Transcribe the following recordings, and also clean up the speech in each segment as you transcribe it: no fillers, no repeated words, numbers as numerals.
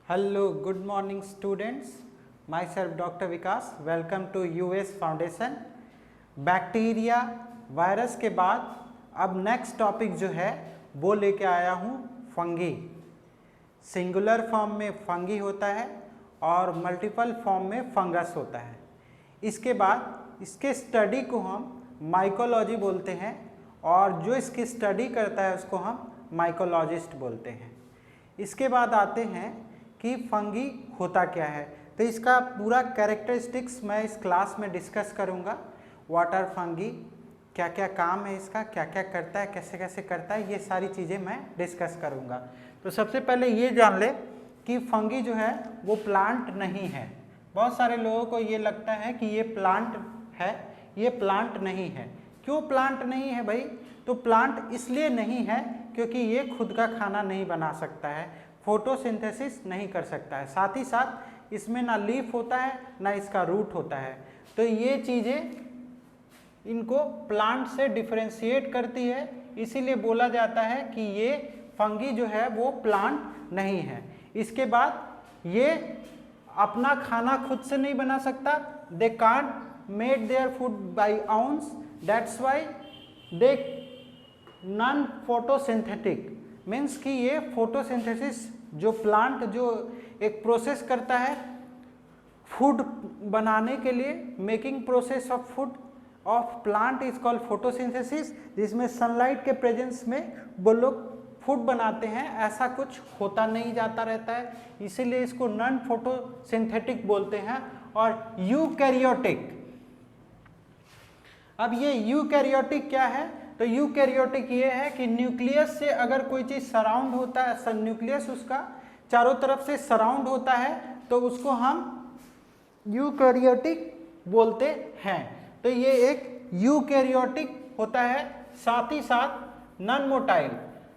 Hello, good morning students. Myself Dr. Vikas. Welcome to US Foundation. Bacteria virus के बाद अब next topic जो है वो लेके आया हूँ फंगी। सिंगुलर फॉर्म में फंगी होता है और मल्टीपल फॉर्म में फंगस होता है। इसके बाद इसके स्टडी को हम माइकोलॉजी बोलते हैं और जो इसकी स्टडी करता है उसको हम माइकोलॉजिस्ट बोलते हैं। इसके बाद आते हैं कि फंगी होता क्या है, तो इसका पूरा कैरेक्टरिस्टिक्स मैं इस क्लास में डिस्कस करूंगा। व्हाट आर फंगी, क्या क्या काम है इसका, क्या क्या करता है, कैसे कैसे करता है, ये सारी चीज़ें मैं डिस्कस करूंगा। तो सबसे पहले ये जान ले कि फंगी जो है वो प्लांट नहीं है। बहुत सारे लोगों को ये लगता है कि ये प्लांट है, ये प्लांट नहीं है। क्यों प्लांट नहीं है भाई? तो प्लांट इसलिए नहीं है क्योंकि ये खुद का खाना नहीं बना सकता है, फोटोसिंथेसिस नहीं कर सकता है, साथ ही साथ इसमें ना लीफ होता है ना इसका रूट होता है। तो ये चीज़ें इनको प्लांट से डिफरेंशिएट करती है, इसीलिए बोला जाता है कि ये फंगी जो है वो प्लांट नहीं है। इसके बाद ये अपना खाना खुद से नहीं बना सकता, they can't made their food by ounce, that's why they non photosynthetic. Means कि ये फोटोसिंथेसिस जो प्लांट जो एक प्रोसेस करता है फूड बनाने के लिए, making process of food of plant is called photosynthesis, जिसमें सनलाइट के प्रेजेंस में वो लोग फूड बनाते हैं। ऐसा कुछ होता नहीं जाता रहता है, इसीलिए इसको नॉन फोटोसिंथेटिक बोलते हैं। और यूकैरियोटिक, अब ये यूकैरियोटिक क्या है? तो यूकैरियोटिक ये है कि न्यूक्लियस से अगर कोई चीज़ सराउंड होता है, न्यूक्लियस उसका चारों तरफ से सराउंड होता है, तो उसको हम यूकैरियोटिक बोलते हैं। तो ये एक यूकैरियोटिक होता है। साथ ही साथ नॉन मोटाइल।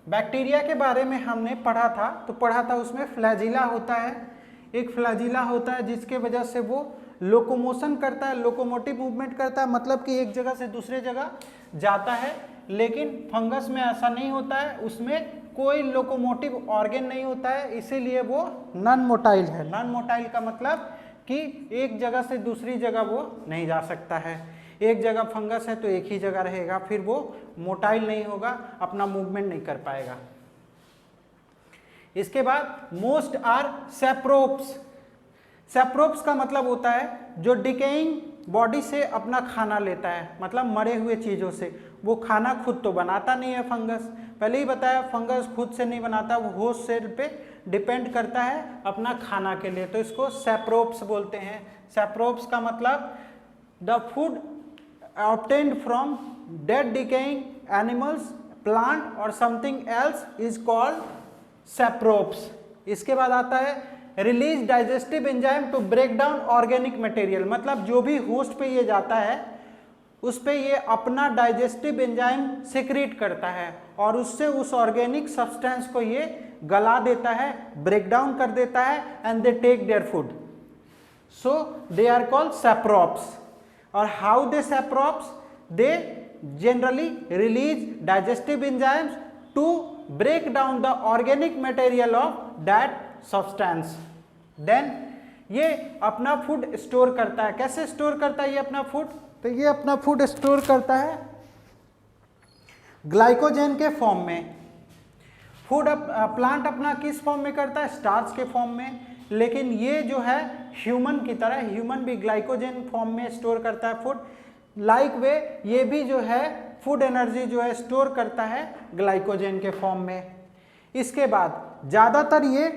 बैक्टीरिया के बारे में हमने पढ़ा था, उसमें फ्लैजिला होता है। एक फ्लैजिला होता है जिसके वजह से वो लोकोमोशन करता है, लोकोमोटिव मूवमेंट करता है, मतलब कि एक जगह से दूसरे जगह जाता है। लेकिन फंगस में ऐसा नहीं होता है, उसमें कोई लोकोमोटिव ऑर्गन नहीं होता है, इसीलिए वो नॉन मोटाइल है। नॉन मोटाइल का मतलब कि एक जगह से दूसरी जगह वो नहीं जा सकता है। एक जगह फंगस है तो एक ही जगह रहेगा, फिर वो मोटाइल नहीं होगा, अपना मूवमेंट नहीं कर पाएगा। इसके बाद मोस्ट आर सैप्रोप्स। सैप्रोप्स का मतलब होता है जो डिकेइंग बॉडी से अपना खाना लेता है, मतलब मरे हुए चीज़ों से। वो खाना खुद तो बनाता नहीं है फंगस, पहले ही बताया फंगस खुद से नहीं बनाता, वो होस्ट सेल पे डिपेंड करता है अपना खाना के लिए, तो इसको सैप्रोप्स बोलते हैं। सैप्रोप्स का मतलब the food obtained from dead decaying animals, plant और समथिंग एल्स इज कॉल्ड सैप्रोप्स। इसके बाद आता है release digestive enzyme to break down organic material, मतलब जो भी होस्ट पे ये जाता है उस पे ये अपना डाइजेस्टिव एंजाइम सिक्रीट करता है और उससे उस ऑर्गेनिक सब्सटेंस को ये गला देता है, ब्रेक डाउन कर देता है, and they take their food, so they are called saprotrophs. और how they saprotrophs? They generally release digestive enzymes to break down the organic material of that substance, then ये अपना फूड स्टोर करता है। कैसे store करता है ये अपना फूड? तो ये अपना फूड स्टोर करता है ग्लाइकोजन के फॉर्म में। फूड प्लांट अपना किस फॉर्म में करता है? स्टार्च के फॉर्म में। लेकिन ये जो है ह्यूमन की तरह, ह्यूमन भी ग्लाइकोजन फॉर्म में स्टोर करता है फूड। लाइक वे ये भी जो है फूड एनर्जी जो है स्टोर करता है ग्लाइकोजन के फॉर्म में। इसके बाद ज़्यादातर ये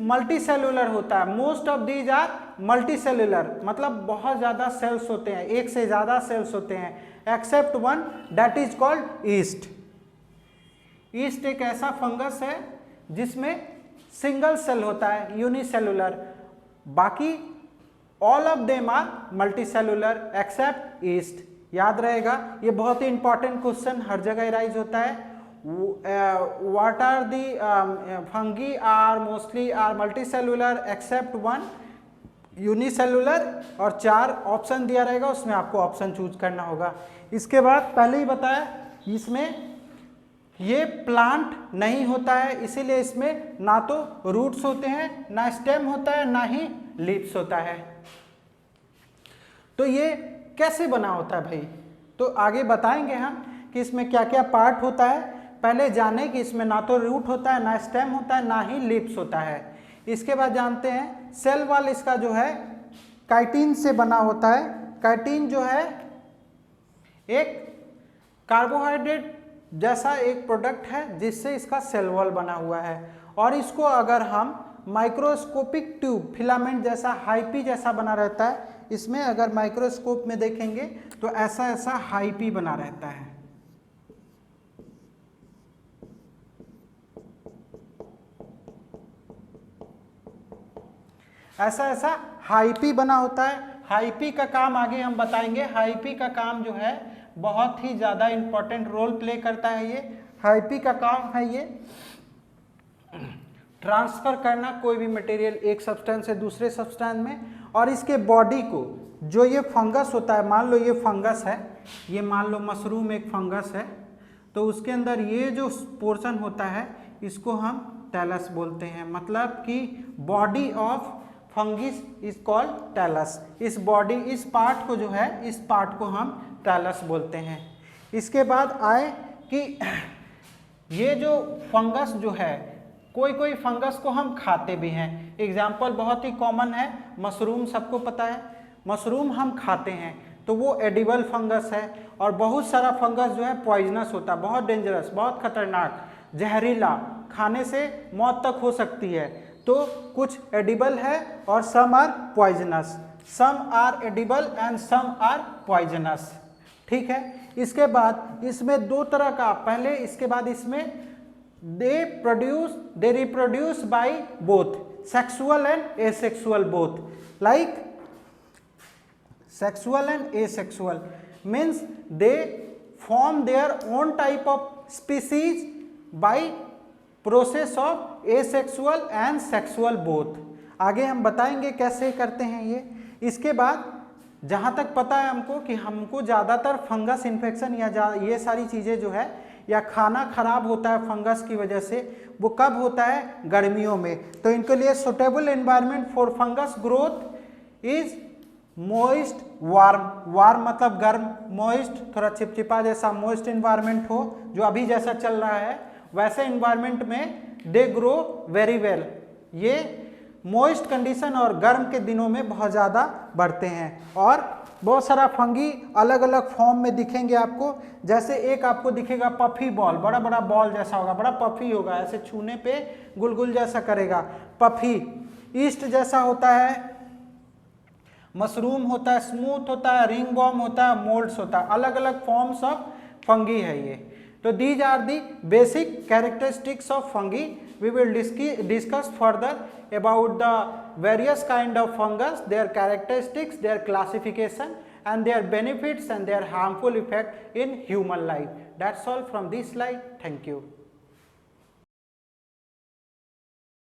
मल्टी सेलुलर होता है। Most of these are multi cellular, मतलब बहुत ज़्यादा सेल्स होते हैं, एक से ज़्यादा सेल्स होते हैं, except one that is called east. East एक ऐसा फंगस है जिसमें सिंगल सेल होता है, यूनिसेलुलर। बाकी all of them are multi cellular except yeast. याद रहेगा, ये बहुत ही इंपॉर्टेंट क्वेश्चन हर जगह राइज होता है। What are the fungi are mostly are multi cellular except one unicellular, और 4 ऑप्शन दिया रहेगा, उसमें आपको ऑप्शन चूज करना होगा। इसके बाद पहले ही बताया इसमें ये प्लांट नहीं होता है, इसीलिए इसमें ना तो रूट्स होते हैं, ना स्टेम होता है, ना ही लीव्स होता है। तो ये कैसे बना होता है भाई, तो आगे बताएंगे हम कि इसमें क्या क्या पार्ट होता है। पहले जाने कि इसमें ना तो रूट होता है, ना स्टेम होता है, ना ही लीव्स होता है। इसके बाद जानते हैं सेल वॉल इसका जो है काइटिन से बना होता है। काइटिन जो है एक कार्बोहाइड्रेट जैसा एक प्रोडक्ट है जिससे इसका सेल वॉल बना हुआ है। और इसको अगर हम माइक्रोस्कोपिक ट्यूब फिलामेंट जैसा हाईपी जैसा बना रहता है, इसमें अगर माइक्रोस्कोप में देखेंगे तो ऐसा ऐसा हाईपी बना रहता है। ऐसा ऐसा हाईपी बना होता है। हाईपी का काम आगे हम बताएंगे। हाईपी का काम जो है बहुत ही ज़्यादा इंपॉर्टेंट रोल प्ले करता है। ये हाईपी का काम है ये ट्रांसफर करना कोई भी मटेरियल एक सब्सटेंस से दूसरे सब्सटेंस में। और इसके बॉडी को जो ये फंगस होता है, मान लो ये फंगस है, ये मान लो मशरूम एक फंगस है, तो उसके अंदर ये जो पोर्शन होता है इसको हम टैलस बोलते हैं। मतलब कि body of fungus is called thallus. इस बॉडी, इस पार्ट को जो है, इस पार्ट को हम टैलस बोलते हैं। इसके बाद आए कि ये जो फंगस जो है, कोई कोई फंगस को हम खाते भी हैं। एग्जाम्पल बहुत ही कॉमन है मशरूम, सबको पता है मशरूम हम खाते हैं, तो वो एडिबल फंगस है। और बहुत सारा फंगस जो है पॉइजनस होता है, बहुत डेंजरस, बहुत खतरनाक, जहरीला, खाने से मौत तक हो सकती है। तो कुछ एडिबल है और some are poisonous, some are edible and some are poisonous. ठीक है। इसके बाद इसमें दो तरह का, पहले इसके बाद इसमें they reproduce by both sexual and asexual both, like sexual and asexual means they form their own type of species by process of asexual and sexual both। आगे हम बताएंगे कैसे करते हैं ये। इसके बाद जहाँ तक पता है हमको कि हमको ज़्यादातर फंगस इन्फेक्शन या ये सारी चीज़ें जो है, या खाना खराब होता है फंगस की वजह से, वो कब होता है? गर्मियों में। तो इनके लिए suitable environment for fungus growth is moist warm. Warm मतलब गर्म, मॉइस्ट थोड़ा चिपचिपा जैसा मॉइस्ट एनवायरनमेंट हो, जो अभी जैसा चल रहा है वैसे एनवायरनमेंट में दे ग्रो वेरी वेल। ये मॉइस्ट कंडीशन और गर्म के दिनों में बहुत ज़्यादा बढ़ते हैं। और बहुत सारा फंगी अलग अलग फॉर्म में दिखेंगे आपको। जैसे एक आपको दिखेगा पफी बॉल, बड़ा बड़ा बॉल जैसा होगा, बड़ा पफी होगा, ऐसे छूने पे गुलगुल जैसा करेगा, पफी। ईस्ट जैसा होता है, मशरूम होता है, स्मूथ होता है, रिंग बॉम होता है, मोल्ड्स होता है। अलग अलग फॉर्म्स ऑफ फंगी है ये। तो these are the basic characteristics of fungi. We will discuss further about the various kind of fungus, their characteristics, their classification and their benefits and their harmful effect in human life. That's all from this slide. Thank you.